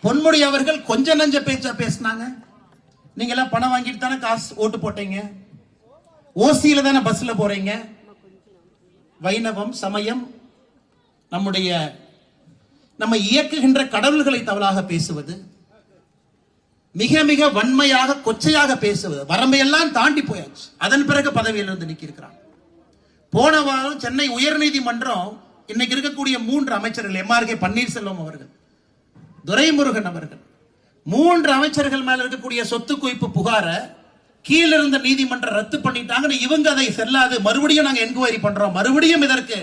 பொன்முடி அவர்கள் கொஞ்ச நஞ்ச பேச்சா பேசினாங்க. நீங்க எல்லாம் பணம் வாங்கிட்டு தானே காசு ஓட்டு போட்டீங்க, ஓசியில தானே பஸ்ல போறீங்க. வைணவம், சமயம், நம்ம இயக்குகின்ற கடவுள்களை தவறாக பேசுவது, மிக மிக வன்மையாக கொச்சையாக பேசுவது, வரம்பையெல்லாம் தாண்டி போயாச்சு. அதன் பிறகு பதவியிலிருந்து நீக்கியிருக்கிறான். போன வாரம் சென்னை உயர்நீதிமன்றம் இன்னைக்கு இருக்கக்கூடிய 3 அமைச்சர்கள், எம்ஆர்கே பன்னீர்செல்வம் அவர்கள், துரைமுருகன் அவர்கள், 3 அமைச்சர்கள் மேல இருக்கக்கூடிய சொத்து குவிப்பு புகார கீழ இருந்த நீதிமன்றம் ரத்து பண்ணிட்டாங்க. இவங்க அதை செல்லாது, மறுபடியும் நாங்க என்கொயரி பண்றோம், மறுபடியும் இதற்கு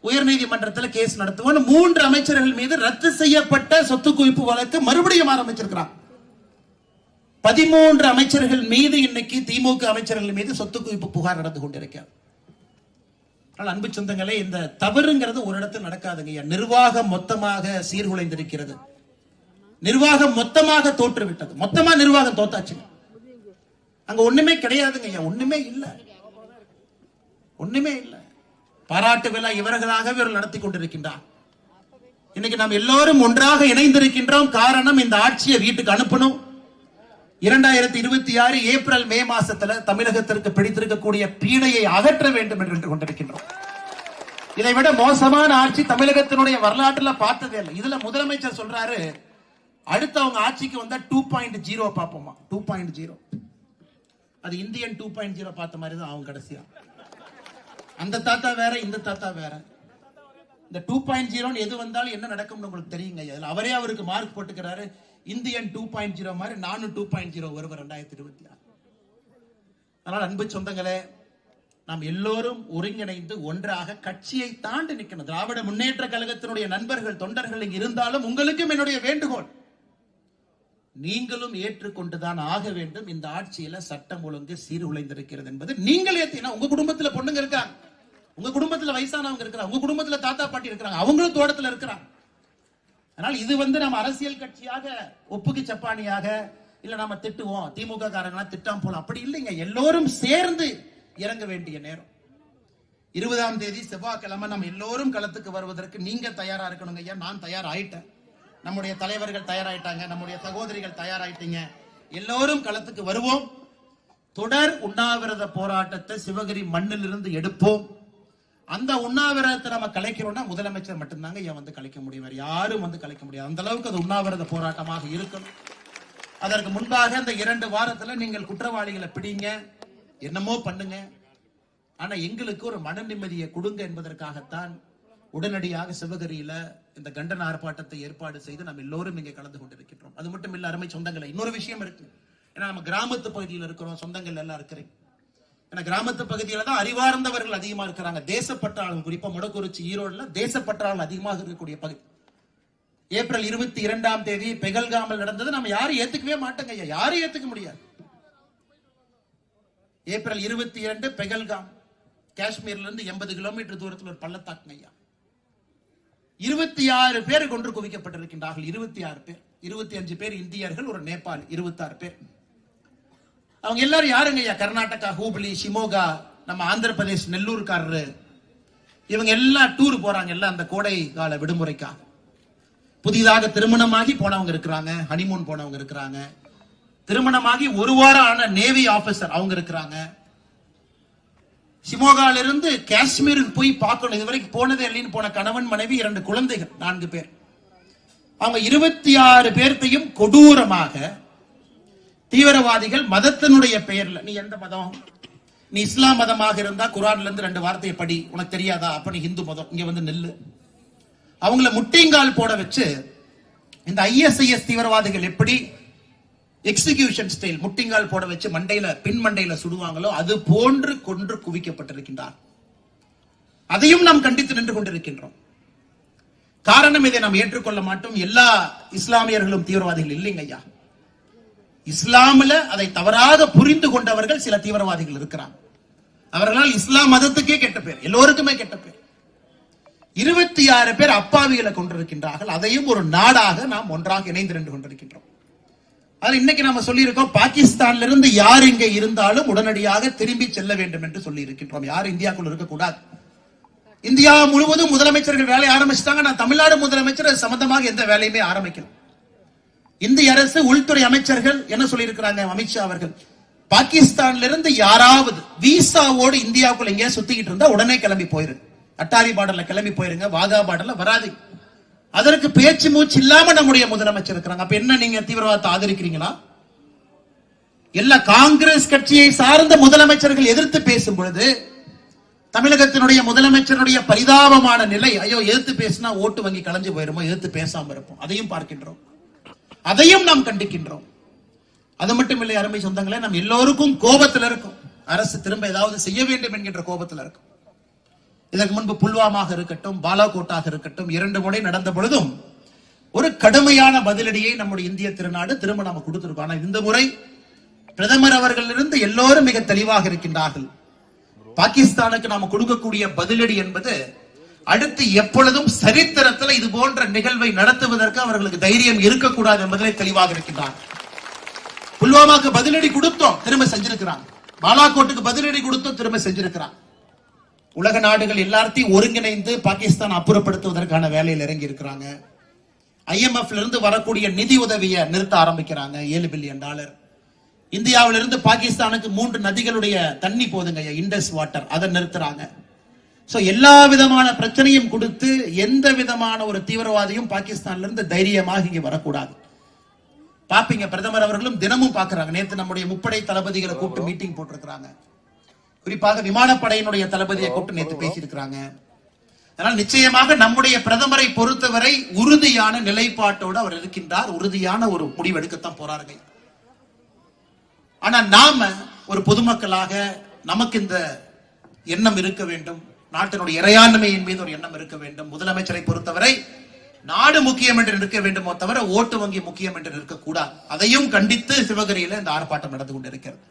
உயர்நீதிமன்றத்தில் கேஸ் நடத்துவோம். 3 அமைச்சர்கள் மீது ரத்து செய்யப்பட்ட சொத்து குவிப்பு வழக்கு மறுபடியும் ஆரம்பிச்சிருக்கிறான். 13 அமைச்சர்கள் மீது இன்னைக்கு திமுக அமைச்சர்கள் மீது சொத்து குவிப்பு புகார் நடந்து கொண்டிருக்கிறது. அன்பு சொந்தங்களே, இந்த தவறுங்கிறது ஒரு இடத்தில் நடக்காதுங்க. நிர்வாகம் மொத்தமாக சீர்குலைந்திருக்கிறது, நிர்வாகம் மொத்தமாக தோற்றுவிட்டது. மொத்தமா நிர்வாகம் தோத்தாச்சுங்க. அங்க ஒண்ணுமே கிடையாதுங்க, ஒண்ணுமே இல்ல, ஒண்ணுமே இல்ல. பாராட்டு விழா இவர்களாக இவர்கள் நடத்தி கொண்டிருக்கின்றார். இன்னைக்கு நாம் எல்லோரும் ஒன்றாக இணைந்திருக்கின்றோம். காரணம், இந்த ஆட்சியை வீட்டுக்கு அனுப்பணும். 2026 ஏப்ரல் மே மாசத்துல தமிழகத்திற்கு பிடித்திருக்கக்கூடிய பீடையை அகற்ற வேண்டும் என்று கொண்டிருக்கின்றோம். இதை விட மோசமான ஆட்சி தமிழகத்தினுடைய வரலாற்றில் பார்த்ததே இல்லை. இதுல முதலமைச்சர் சொல்றாரு, அடுத்த அவங்க ஆட்சிக்கு வந்தா 2.0 பார்ப்போமா. 2.0 அது இந்தியன் 2.0 பார்த்த மாதிரி தான் அவங்க கடைசியா. அந்த தாத்தா வேற, இந்த தாத்தா வேற. இந்த 2.0 எது வந்தாலும் என்ன நடக்கும்னு உங்களுக்கு தெரியுங்க. அவரே அவருக்கு மார்க் போட்டுக்கிறாரு, இந்தியன் 2.0 மாதிரி நானும் 2.0 வருவேன் 2026. அதனால் அன்பு சொந்தங்களே, நாம் எல்லோரும் ஒருங்கிணைந்து ஒன்றாக கட்சியை தாண்டி நிற்கணும். திராவிட முன்னேற்ற கழகத்தினுடைய நண்பர்கள், தொண்டர்கள் இங்கு இருந்தாலும் உங்களுக்கும் என்னுடைய வேண்டுகோள், நீங்களும் ஏற்றுக்கொண்டுதான் ஆக வேண்டும். இந்த ஆட்சியில சட்டம் ஒழுங்கு சீர்குலைந்திருக்கிறது என்பது நீங்கள் ஏத்தினா, உங்க குடும்பத்துல பொண்ணுங்க இருக்காங்க, உங்க குடும்பத்துல வயசானவங்க இருக்கிறாங்க, உங்க குடும்பத்துல தாத்தா பாட்டி இருக்கிறாங்க, அவங்களும் தோட்டத்துல இருக்கிறாங்க. அதனால் இது நம்ம அரசியல் கட்சியாக ஒப்புக்கு சப்பானியாக இல்ல நாம திட்டுவோம், திமுக காரங்களா திட்டாம போலாம், அப்படி இல்லைங்க. எல்லோரும் சேர்ந்து இறங்க வேண்டிய நேரம். 20ஆம் தேதி செவ்வாய்க்கிழமை நம்ம எல்லோரும் களத்துக்கு வருவதற்கு நீங்க தயாரா இருக்கணுங்க ஐயா. நான் தயார் ஆயிட்டேன், நம்முடைய தலைவர்கள் தயாராயிட்டாங்க, நம்முடைய சகோதரிகள் தயாராயிட்டீங்க. எல்லோரும் களத்துக்கு வருவோம். தொடர் உண்ணாவிரத போராட்டத்தை சிவகிரி மண்ணில் இருந்து எடுப்போம். அந்த உண்ணாவிரதத்தை நம்ம கலைக்கிறோம்னா முதலமைச்சர் மட்டும்தாங்க ஐயா வந்து கலைக்க முடியும், வேற யாரும் வந்து கலைக்க முடியாது. அந்த அளவுக்கு அது உண்ணாவிரத போராட்டமாக இருக்கும். அதற்கு முன்பாக இந்த 2 வாரத்துல நீங்கள் குற்றவாளிகளை பிடிங்க, என்னமோ பண்ணுங்க, ஆனா எங்களுக்கு ஒரு மன நிம்மதியை கொடுங்க என்பதற்காகத்தான் உடனடியாக சிவகிரியில இந்த கண்டன ஆர்ப்பாட்டத்தை ஏற்பாடு செய்து நம்ம எல்லோரும் இங்கே கலந்து கொண்டிருக்கின்றோம். அது மட்டும் இல்ல அருமை சொந்தங்களை, இன்னொரு விஷயம் இருக்கு. ஏன்னா நம்ம கிராமத்து பகுதியில் இருக்கிறோம், சொந்தங்கள் எல்லாம் இருக்கிறேன். ஏன்னா கிராமத்து பகுதியில தான் அறிவார்ந்தவர்கள் அதிகமா இருக்கிறாங்க. தேசப்பற்றாளர்கள், குறிப்பா முடக்குறிச்சி, ஈரோடுல தேசப்பற்றாளர்கள் அதிகமாக இருக்கக்கூடிய பகுதி. ஏப்ரல் 22ஆம் தேதி பெகல்காமில் நடந்தது நம்ம யாரும் ஏத்துக்கவே மாட்டோங்க ஐயா, யாரும் ஏத்துக்க முடியாது. ஏப்ரல் 22 பெகல்காம், காஷ்மீர்ல இருந்து 80 கிலோமீட்டர் தூரத்தில் ஒரு பள்ளத்தாக்குங்க ஐயா. 26 பேர் கொன்று குவிக்கப்பட்டிருக்கின்றார்கள். 26 பேர், 25 பேர் இந்தியர்கள், ஒரு நேபாள், 26 பேர். அவங்க எல்லாரும் யாருங்க ஐயா? கர்நாடகா, ஹூப்ளி, ஷிமோகா, நம்ம ஆந்திர பிரதேஷ் நெல்லூர்காரரு, இவங்க எல்லாம் டூர் போறாங்க, எல்லாம் அந்த கோடை கால விடுமுறைக்காக. புதிதாக திருமணமாகி போனவங்க இருக்கிறாங்க, ஹனிமூன் போனவங்க இருக்கிறாங்க, திருமணமாகி 1 வாரம் ஆன நேவி ஆபீசர் அவங்க இருக்கிறாங்க. ஷிமோகால இருந்து காஷ்மீருக்கு போய் பார்க்கணும், இதுவரைக்கும் போனதே இல்லைன்னு போன கணவன் மனைவி, 2 குழந்தைகள், 4 பேர். அவங்க 26 பேர்த்தையும் கொடூரமாக தீவிரவாதிகள் மதத்தினுடைய பெயர்ல, நீ எந்த மதம், நீ இஸ்லாம் மதமாக இருந்தா குர்ஆன்ல இருந்து 2 வார்த்தையை படி, உனக்கு தெரியாதா, அப்ப நீ இந்து மதம், இங்க வந்து நெல்லு. அவங்கள முட்டிங்கால் போட வச்சு இந்த ISIS தீவிரவாதிகள் எப்படி எக்ஸிகியூஷன் ஸ்டைல் முட்டிங்கால் போட வச்சு மண்டையில, பின் மண்டையில சுடுவாங்களோ அது போன்று கொன்று குவிக்கப்பட்டிருக்கின்றார். அதையும் நாம் கண்டித்து நின்று கொண்டிருக்கின்றோம். காரணம், இதை நாம் ஏற்றுக்கொள்ள மாட்டோம். எல்லா இஸ்லாமியர்களும் தீவிரவாதிகள் இல்லைங்க ஐயா. இஸ்லாமில அதை தவறாக புரிந்து கொண்டவர்கள் சில தீவிரவாதிகள் இருக்கிறாங்க. அவர்களால் இஸ்லாம் மதத்துக்கே கெட்ட பேர், எல்லோருக்குமே கெட்ட பேர். 26 பேர் அப்பாவிகளை கொண்டிருக்கின்றார்கள். அதையும் ஒரு நாடாக நாம் ஒன்றாக இணைந்து நின்று கொண்டிருக்கின்றோம். அதில் இன்னைக்கு நாம சொல்லி இருக்கோம், பாகிஸ்தான்ல இருந்து யார் இங்க இருந்தாலும் உடனடியாக திரும்பி செல்ல வேண்டும் என்று சொல்லி இருக்கின்றோம். யார் இந்தியாக்குள்ள இருக்கக்கூடாது. இந்தியா முழுவதும் முதலமைச்சர்கள் வேலை ஆரம்பிச்சிட்டாங்க. நான் தமிழ்நாடு முதலமைச்சர் சம்பந்தமாக எந்த வேலையுமே ஆரம்பிக்கல. இந்திய அரசு உள்துறை அமைச்சர்கள் என்ன சொல்லியிருக்கிறாங்க? அமித்ஷா அவர்கள், பாகிஸ்தான்ல இருந்து யாராவது விசாவோடு இந்தியாவுக்குள்ள எங்கேயா சுத்திக்கிட்டு இருந்தா உடனே கிளம்பி போயிரு, அட்டாரி பார்டர்ல கிளம்பி போயிருங்க, வாகா பார்டர்ல வராது. அதற்கு பேச்சு மூச்சு இல்லாம நம்முடைய முதலமைச்சர் இருக்கிறாங்க. அப்ப என்ன, நீங்க தீவிரவாதத்தை ஆதரிக்கிறீங்களா? எல்லா காங்கிரஸ் கட்சியை சார்ந்த முதலமைச்சர்கள் எதிர்த்து பேசும் பொழுது தமிழகத்தினுடைய முதலமைச்சருடைய பரிதாபமான நிலை, ஐயோ எதிர்த்து பேசினா ஓட்டு வங்கி கலைஞ்சு போயிருமோ, எதிர்த்து பேசாம இருப்போம். அதையும் பார்க்கின்றோம், அதையும் நாம் கண்டிக்கின்றோம். அது மட்டும் இல்லை அருமை சொந்தங்களே, நம்ம எல்லோருக்கும் கோபத்தில் இருக்கும். அரசு திரும்ப ஏதாவது செய்ய வேண்டும் என்கின்ற கோபத்தில் இருக்கும். இதற்கு முன்பு புல்வாமாக இருக்கட்டும், பாலாகோட்டாக இருக்கட்டும், 2 முறை நடந்த பொழுதும் ஒரு கடுமையான பதிலடியை நம்முடைய இந்திய திருநாடு திரும்ப நம்ம கொடுத்திருக்கோம். ஆனா இந்த முறை பிரதமர் அவர்களிலிருந்து எல்லோரும் மிக தெளிவாக இருக்கின்றார்கள். பாகிஸ்தானுக்கு நாம கொடுக்கக்கூடிய பதிலடி என்பது அடுத்து எப்பொழுதும் சரித்திரத்தில் இது போன்ற நிகழ்வை நடத்துவதற்கு அவர்களுக்கு தைரியம் இருக்கக்கூடாது என்பதிலே தெளிவாக இருக்கின்றார். புல்வாமாக்கு பதிலடி கொடுத்தோம், திரும்ப செஞ்சிருக்கிறாங்க. பாலாகோட்டுக்கு பதிலடி கொடுத்தோம், திரும்ப செஞ்சிருக்கிறாங்க. உலக நாடுகள் எல்லாத்தையும் ஒருங்கிணைந்து பாகிஸ்தான் அப்புறப்படுத்துவதற்கான வேலையில் இறங்கி இருக்கிறாங்க. IMF இருந்து வரக்கூடிய நிதி உதவியை நிறுத்த ஆரம்பிக்கிறாங்க, $7 பில்லியன். இந்தியாவிலிருந்து பாகிஸ்தானுக்கு 3 நதிகளுடைய தண்ணி போதுங்க, இண்டஸ் வாட்டர், அதை நிறுத்துறாங்க. சோ எல்லா விதமான பிரச்சனையும் கொடுத்து எந்த விதமான ஒரு தீவிரவாதியும் பாகிஸ்தான்ல இருந்து தைரியமாக இங்க வரக்கூடாது. பாப்பீங்க, பிரதமர் அவர்களும் தினமும் பாக்குறாங்க. நேத்து நம்முடைய முப்படை தளபதிகளை கூப்பிட்டு மீட்டிங் போட்டிருக்கிறாங்க. குறிப்பாக விமானப்படையினுடைய தளபதியை கூப்பிட்டு நேத்து பேசியிருக்கிறாங்க. அதனால் நிச்சயமாக நம்முடைய பிரதமரை பொறுத்தவரை உறுதியான நிலைப்பாட்டோடு அவர் இருக்கின்றார். உறுதியான ஒரு முடிவு எடுக்கத்தான் போறாருங்க. ஆனா நாம ஒரு பொதுமக்களாக நமக்கு இந்த எண்ணம் இருக்க வேண்டும். நாட்டினுடைய இறையாண்மையின் மீது ஒரு எண்ணம் இருக்க வேண்டும். முதலமைச்சரை பொறுத்தவரை நாடு முக்கியம் என்று இருக்க வேண்டுமோ தவிர ஓட்டு வங்கி முக்கியம் என்று இருக்கக்கூடாது. அதையும் கண்டித்து சிவகிரியில இந்த ஆர்ப்பாட்டம் நடந்து கொண்டிருக்கிறது.